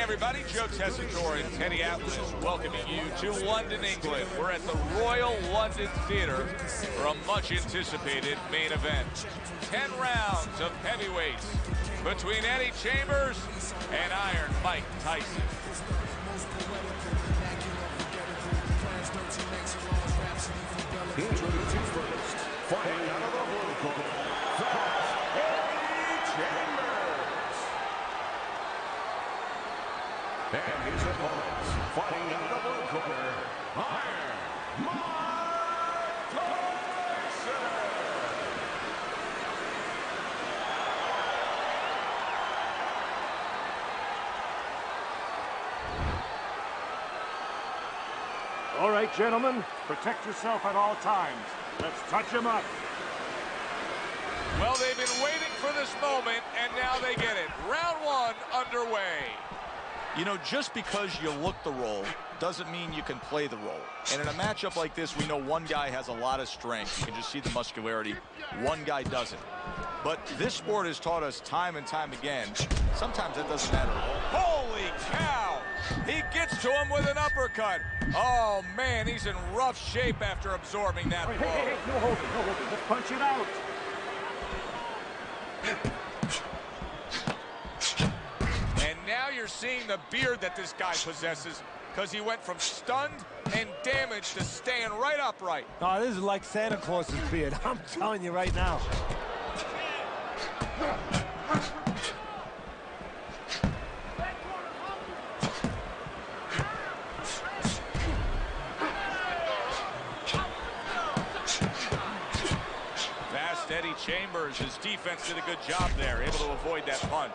everybody. Joe Tessitore and Teddy Atlas welcoming you to London, England. We're at the Royal London Theatre for a much-anticipated main event. 10 rounds of heavyweights between Eddie Chambers and Iron Mike Tyson. Introducing first, fighting out of the blue corner, Eddie Chambers. And his opponents, fighting out of the blue corner, Iron Mike Tyson. All right, gentlemen, protect yourself at all times. Let's touch him up. Well, they've been waiting for this moment, and now they get it. Round one underway. You know, just because you look the role doesn't mean you can play the role. And in a matchup like this, we know one guy has a lot of strength. You can just see the muscularity. One guy doesn't. But this sport has taught us time and time again, sometimes it doesn't matter. Holy cow! He gets to him with an uppercut. Oh, man, he's in rough shape after absorbing that blow. Hey, no holding, no holding. Just punch it out. And now you're seeing the beard that this guy possesses, because he went from stunned and damaged to staying right upright. Oh, this is like Santa Claus's beard. I'm telling you right now. Eddie Chambers, his defense did a good job there, able to avoid that punch.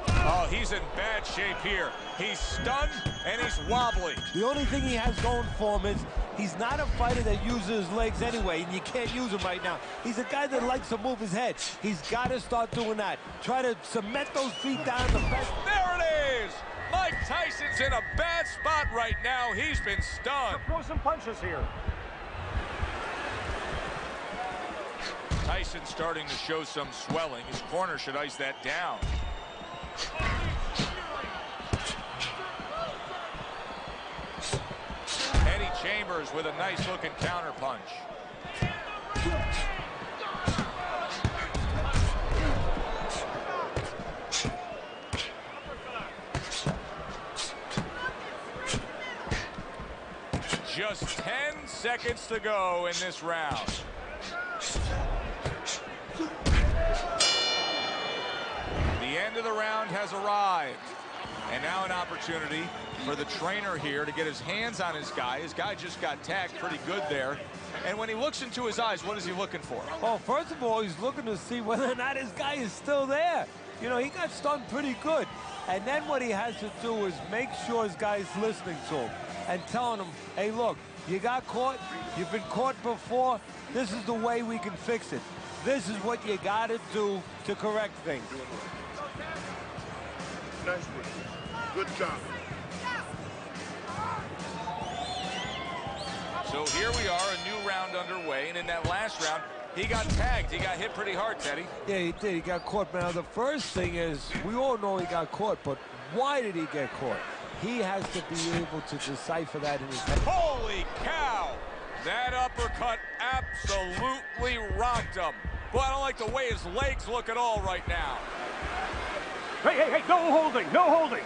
Oh, he's in bad shape here. He's stunned and he's wobbly. The only thing he has going for him is he's not a fighter that uses his legs anyway, and you can't use him right now. He's a guy that likes to move his head. He's got to start doing that. Try to cement those feet down the best. There it is! Mike Tyson's in a bad spot right now. He's been stunned. Throw some punches here. Tyson starting to show some swelling. His corner should ice that down. Eddie Chambers with a nice-looking counterpunch. Just 10 seconds to go in this round. The end of the round has arrived. And now an opportunity for the trainer here to get his hands on his guy. His guy just got tagged pretty good there. And when he looks into his eyes, what is he looking for? Well, first of all, he's looking to see whether or not his guy is still there. You know, he got stunned pretty good. And then what he has to do is make sure his guy's listening to him and telling him, hey, look, you got caught. You've been caught before. This is the way we can fix it. This is what you got to do to correct things. Nice work. Good job. So here we are, a new round underway, and in that last round, he got tagged. He got hit pretty hard, Teddy. Yeah, he did. He got caught. Now, the first thing is, we all know he got caught, but why did he get caught? He has to be able to decipher that in his head. Holy cow! That uppercut absolutely rocked him. Boy, I don't like the way his legs look at all right now. Hey, no holding, no holding.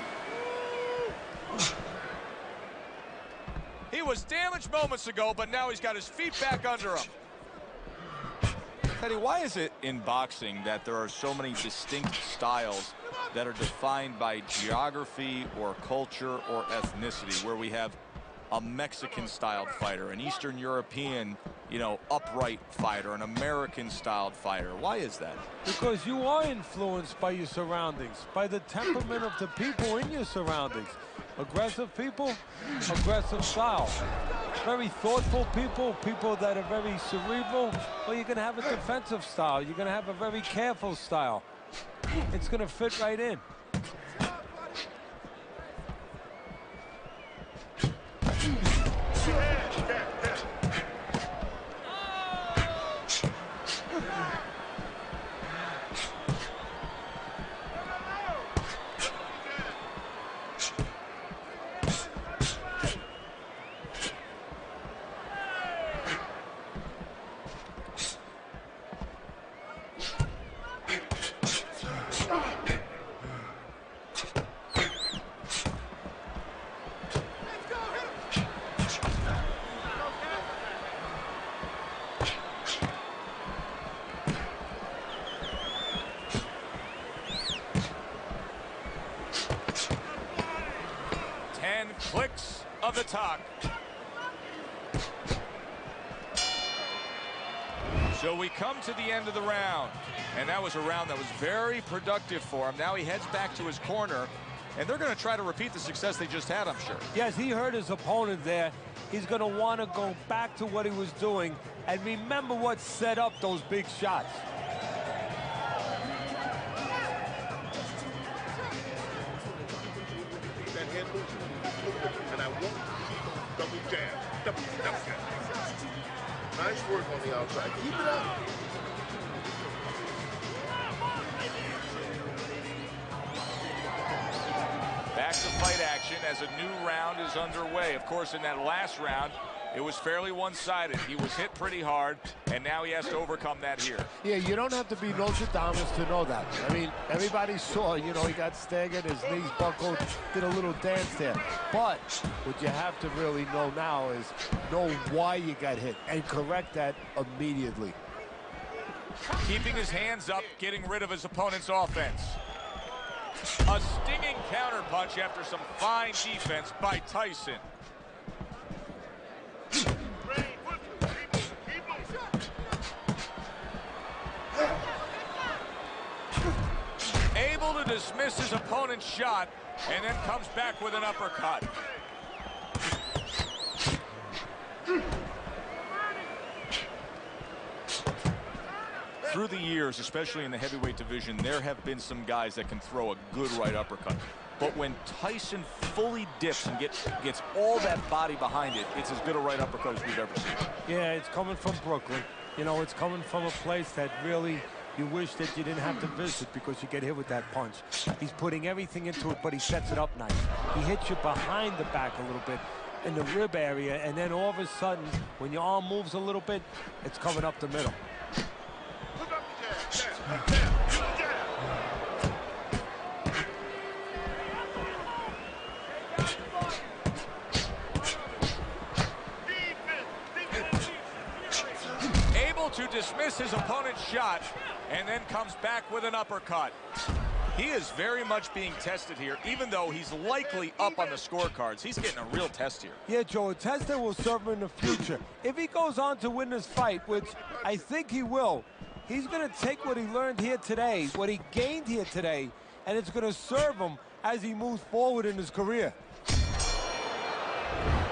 He was damaged moments ago, but now he's got his feet back under him. Teddy, why is it in boxing that there are so many distinct styles that are defined by geography or culture or ethnicity, where we have a Mexican-styled fighter, an Eastern European, upright fighter, an American-styled fighter? Why is that? Because you are influenced by your surroundings, by the temperament of the people in your surroundings. Aggressive people, aggressive style. Very thoughtful people, people that are very cerebral, well, you're going to have a defensive style. You're going to have a very careful style. It's going to fit right in. clicks of the talk. So we come to the end of the round, and that was a round that was very productive for him. Now he heads back to his corner, and they're going to try to repeat the success they just had, I'm sure. Yes, he hurt his opponent there. He's going to want to go back to what he was doing and remember what set up those big shots. That head movement, and I want to see those double jabs, double jabs. Nice work on the outside. Keep it up. Back to fight action as a new round is underway. Of course, in that last round, it was fairly one-sided. He was hit pretty hard, and now he has to overcome that here. Yeah, you don't have to be Nostradamus to know that. I mean, everybody saw, you know, he got staggered, his knees buckled, did a little dance there. But what you have to really know now is know why you got hit and correct that immediately. Keeping his hands up, getting rid of his opponent's offense. A stinging counterpunch after some fine defense by Tyson. Able to dismiss his opponent's shot and then comes back with an uppercut. Through the years, especially in the heavyweight division, there have been some guys that can throw a good right uppercut. But when Tyson fully dips and gets all that body behind it, it's as good a right uppercut as we've ever seen. Yeah, it's coming from Brooklyn. You know, it's coming from a place that really you wish that you didn't have to visit because you get hit with that punch. He's putting everything into it, but he sets it up nice. He hits you behind the back a little bit in the rib area, and then all of a sudden, when your arm moves a little bit, it's coming up the middle. Able to dismiss his opponent's shot and then comes back with an uppercut. He is very much being tested here, even though he's likely up on the scorecards. He's getting a real test here. Yeah, Joe, a test that will serve him in the future. If he goes on to win this fight, which I think he will, he's going to take what he learned here today, what he gained here today, and it's going to serve him as he moves forward in his career.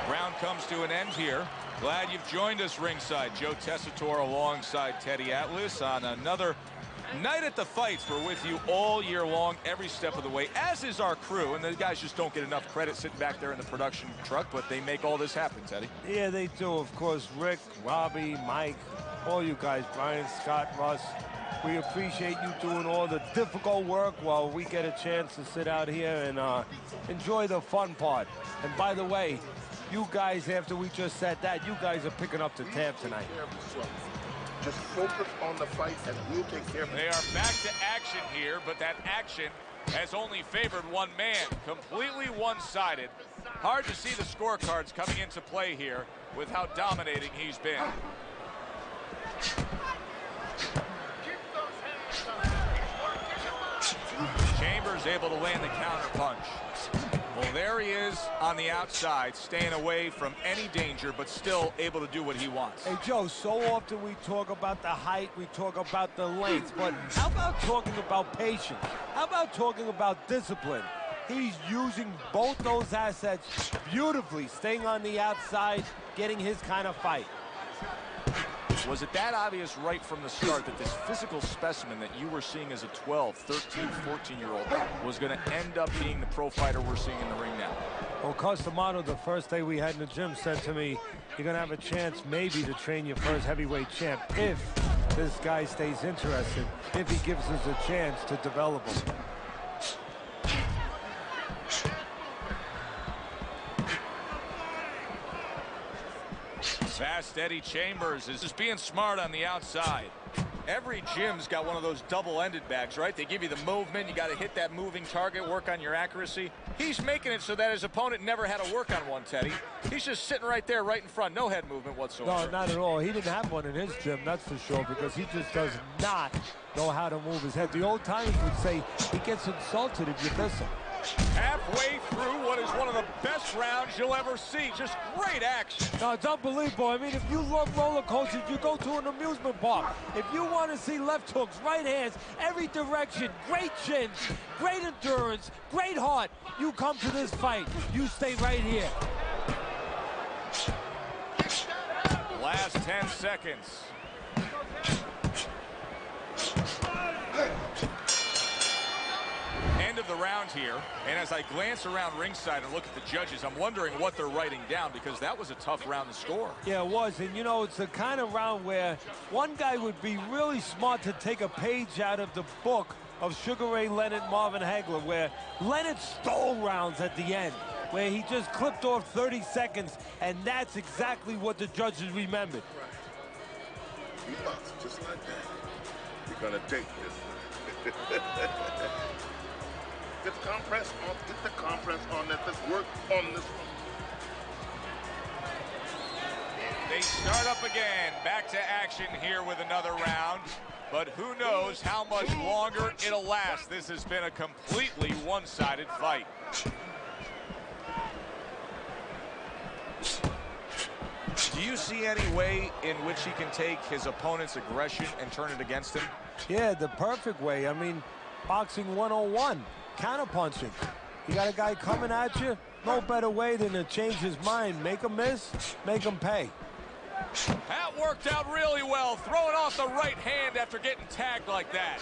Round comes to an end here. Glad you've joined us ringside. Joe Tessitore alongside Teddy Atlas on another night at the fights. We're with you all year long, every step of the way, as is our crew. And the guys just don't get enough credit sitting back there in the production truck, but they make all this happen, Teddy. Yeah, they do. Of course, Rick, Robbie, Mike, all you guys, Brian, Scott, Russ. We appreciate you doing all the difficult work while we get a chance to sit out here and enjoy the fun part. And by the way, you guys, after we just said that, you guys are picking up the tab tonight. Just focus on the fight and we'll take care of it. They are back to action here, but that action has only favored one man. Completely one-sided. Hard to see the scorecards coming into play here with how dominating he's been. Chambers able to land the counter punch. Well, there he is on the outside, staying away from any danger, but still able to do what he wants. Hey, Joe, so often we talk about the height, we talk about the length, but how about talking about patience? How about talking about discipline? He's using both those assets beautifully, staying on the outside, getting his kind of fight. Was it that obvious right from the start that this physical specimen that you were seeing as a 12, 13, 14-year-old was going to end up being the pro fighter we're seeing in the ring now? Well, Costamato, the first day we had in the gym, said to me, you're going to have a chance maybe to train your first heavyweight champ if this guy stays interested, if he gives us a chance to develop him. Fast Eddie Chambers is just being smart on the outside. Every gym's got one of those double-ended bags, right? They give you the movement. You got to hit that moving target, work on your accuracy. He's making it so that his opponent never had to work on one, Teddy. He's just sitting right there, right in front. No head movement whatsoever. No, not at all. He didn't have one in his gym, that's for sure, because he just does not know how to move his head. The old timers would say he gets insulted if you miss him. Halfway through what is one of the best rounds you'll ever see. Just great action. No, it's unbelievable. I mean, if you love roller coasters, you go to an amusement park. If you want to see left hooks, right hands, every direction, great chins, great endurance, great heart, you come to this fight. You stay right here. Last 10 seconds. End of the round here, and as I glance around ringside and look at the judges, I'm wondering what they're writing down, because that was a tough round to score. Yeah, it was, and you know, it's the kind of round where one guy would be really smart to take a page out of the book of Sugar Ray Leonard, Marvin Hagler, where Leonard stole rounds at the end, where he just clipped off 30 seconds, and that's exactly what the judges remembered. He boxes just like that. You're gonna take this. Get the compress on. Get the compress on that. Let's work on this one. They start up again. Back to action here with another round. But who knows how much longer it'll last. This has been a completely one-sided fight. Do you see any way in which he can take his opponent's aggression and turn it against him? Yeah, the perfect way. I mean, boxing 101, counterpunching. You got a guy coming at you, no better way than to change his mind. Make him miss, make him pay. That worked out really well, throwing off the right hand after getting tagged like that.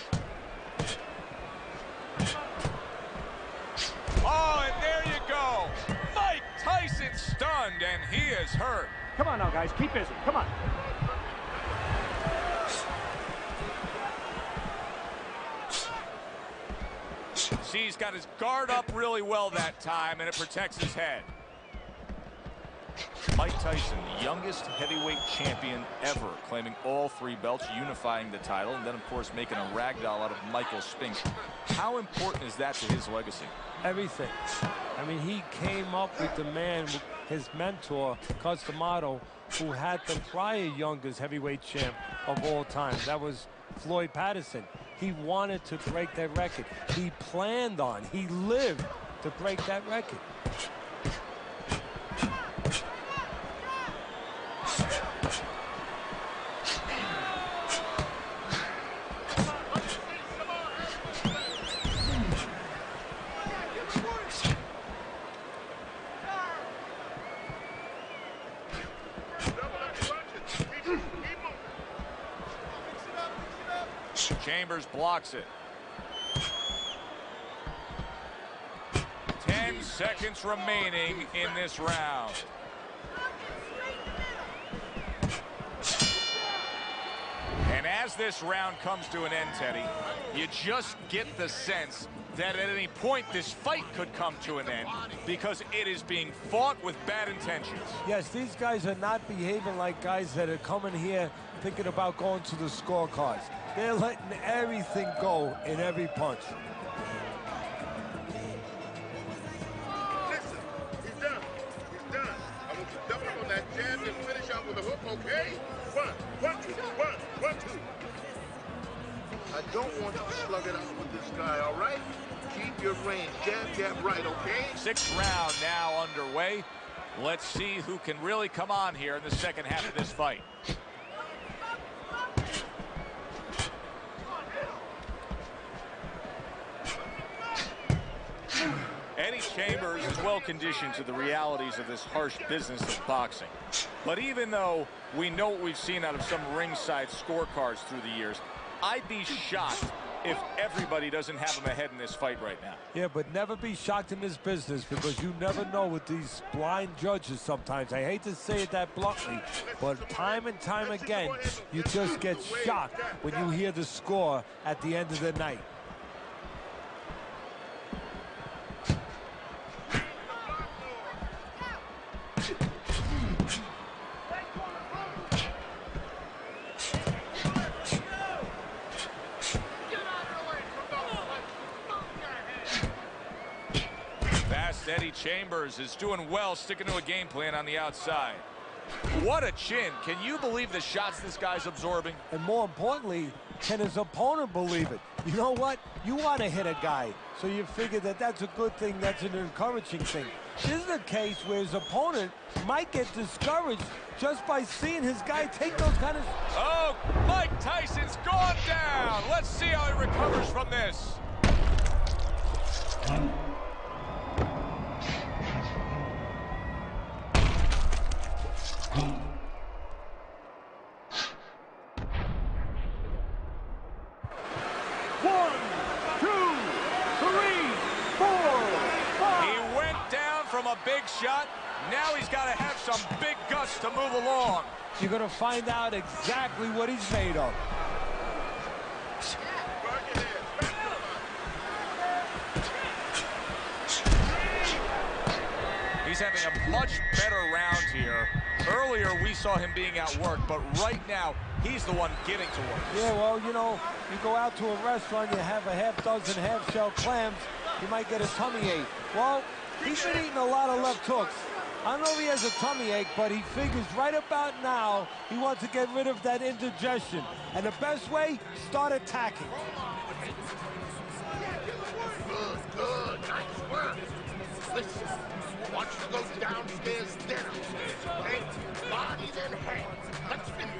Oh, and there you go. Mike Tyson stunned, and he is hurt. Come on now, guys. Keep busy. Come on. See, he's got his guard up really well that time, and it protects his head. Mike Tyson, the youngest heavyweight champion ever, claiming all 3 belts, unifying the title, and then, of course, making a ragdoll out of Michael Spinks. How important is that to his legacy? Everything. I mean, he came up with the man, his mentor, Cus D'Amato, who had the prior youngest heavyweight champ of all time. That was Floyd Patterson. He wanted to break that record. He planned on, he lived to break that record. Chambers blocks it. 10 seconds remaining in this round. And as this round comes to an end, Teddy, you just get the sense that at any point this fight could come to an end, because it is being fought with bad intentions. Yes, these guys are not behaving like guys that are coming here thinking about going to the scorecards. They're letting everything go in every punch. Listen, he's done. He's done. I want you to double up on that jab and finish out with a hook, okay? 1, 2, 1, 2. I don't want you to slug it out with this guy, all right? Keep your range. Jab, jab, right, okay? 6th round now underway. Let's see who can really come on here in the second half of this fight. Eddie Chambers is well conditioned to the realities of this harsh business of boxing. But even though we know what we've seen out of some ringside scorecards through the years, I'd be shocked if everybody doesn't have him ahead in this fight right now. Yeah, but never be shocked in this business, because you never know with these blind judges sometimes. I hate to say it that bluntly, but time and time again, you just get shocked when you hear the score at the end of the night. Eddie Chambers is doing well, sticking to a game plan on the outside. What a chin. Can you believe the shots this guy's absorbing? And more importantly, can his opponent believe it? You know what? You want to hit a guy, so you figure that that's a good thing, that's an encouraging thing. This is a case where his opponent might get discouraged just by seeing his guy take those kind of... Oh, Mike Tyson's gone down. Let's see how he recovers from this. From a big shot. Now he's got to have some big guts to move along. You're going to find out exactly what he's made of. He's having a much better round here. Earlier, we saw him being outworked, but right now, he's the one getting to work. Yeah, well, you know, you go out to a restaurant, you have a half-dozen half-shell clams, you might get a tummy ache. Well, he's been eating a lot of left hooks. I don't know if he has a tummy ache, but he figures right about now he wants to get rid of that indigestion. And the best way, start attacking. Good. Nice work. Listen, I want you to go downstairs, then upstairs, okay? Body, then hands. Let's finish.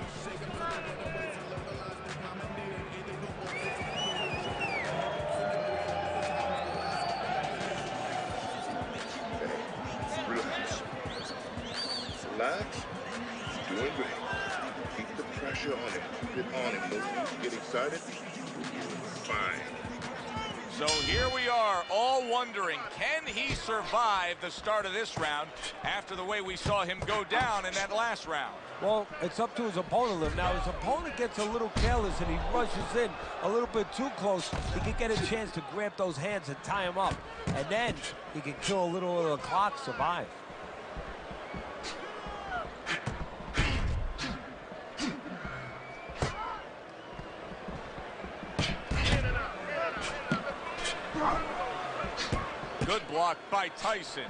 Relax. You're doing great. Keep the pressure on him. Keep it on him. No need to get excited. Fine. So here we are, all wondering, can he survive the start of this round after the way we saw him go down in that last round? Well, it's up to his opponent. Now, his opponent gets a little careless and he rushes in a little bit too close. He can get a chance to grab those hands and tie him up. And then he can kill a little of the clock, survive. Good block by Tyson.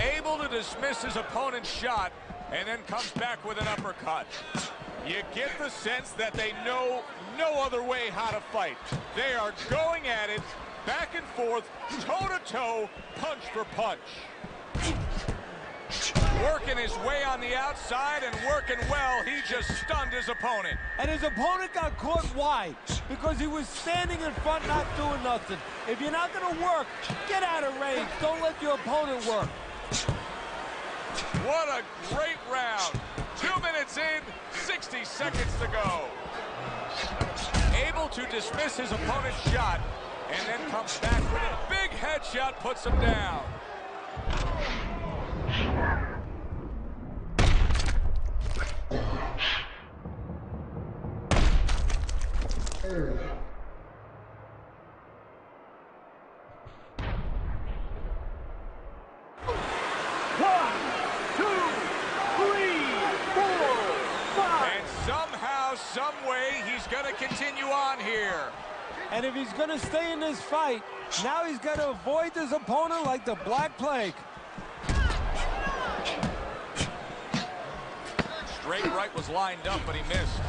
Able to dismiss his opponent's shot and then comes back with an uppercut. You get the sense that they know no other way how to fight. They are going at it, back and forth, toe-to-toe, punch for punch. Working his way on the outside and working well, he just stunned his opponent. And his opponent got caught wide because he was standing in front not doing nothing. If you're not going to work, get out of range. Don't let your opponent work. What a great round. 2 minutes in, 60 seconds to go. Able to dismiss his opponent's shot and then comes back with a big headshot, puts him down. Some way he's going to continue on here. And if he's going to stay in this fight, now he's got to avoid his opponent like the Black Plague. Straight right was lined up, but he missed.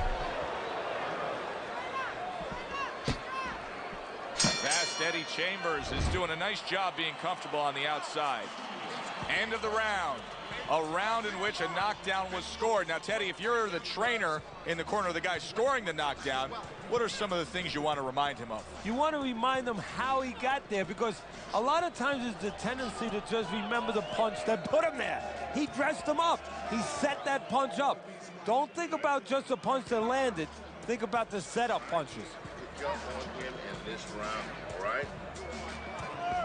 Fast Eddie Chambers is doing a nice job being comfortable on the outside. End of the round. A round in which a knockdown was scored. Now, Teddy, if you're the trainer in the corner of the guy scoring the knockdown, what are some of the things you want to remind him of? You want to remind him how he got there, because a lot of times it's the tendency to just remember the punch that put him there. He dressed him up. He set that punch up. Don't think about just the punch that landed. Think about the setup punches. Good job on him in this round, all right?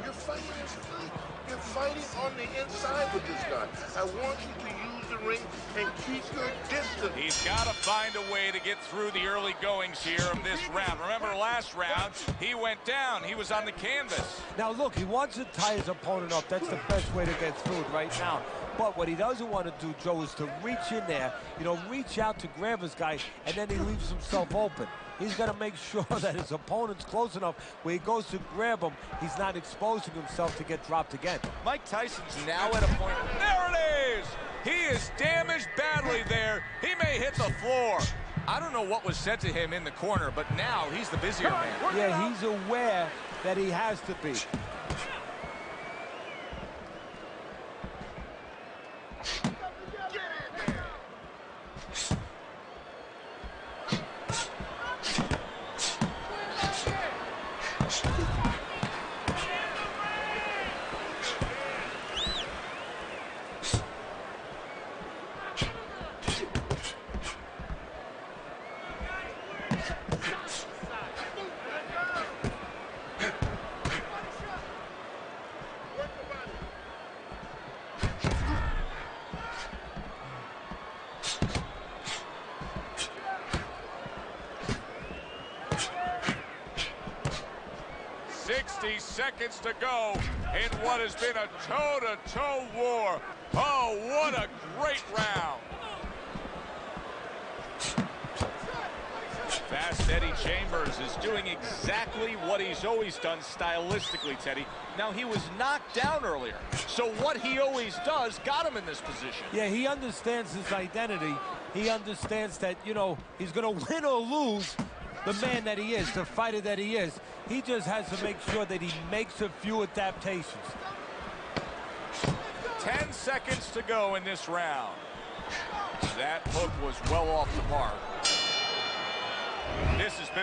You're fighting this fight. You're fighting on the inside with this guy. I want you to use the ring and keep your distance. He's got to find a way to get through the early goings here of this round. Remember last round, he went down. He was on the canvas. Now, look, he wants to tie his opponent up. That's the best way to get through it right now. But what he doesn't want to do, Joe, is to reach in there, reach out to grab his guy, and then he leaves himself open. He's got to make sure that his opponent's close enough where he goes to grab him, he's not exposing himself to get dropped again. Mike Tyson's now at a point. There it is! He is damaged badly there. He may hit the floor. I don't know what was said to him in the corner, but now he's the busier man. Yeah, he's aware that he has to be. 60 seconds to go in what has been a toe-to-toe war. Oh, what a great round. Fast Eddie Chambers is doing exactly what he's always done stylistically, Teddy. Now, he was knocked down earlier, so what he always does got him in this position. Yeah, he understands his identity. He understands that, he's going to win or lose the man that he is, the fighter that he is. He just has to make sure that he makes a few adaptations. 10 seconds to go in this round. That hook was well off the mark. This has been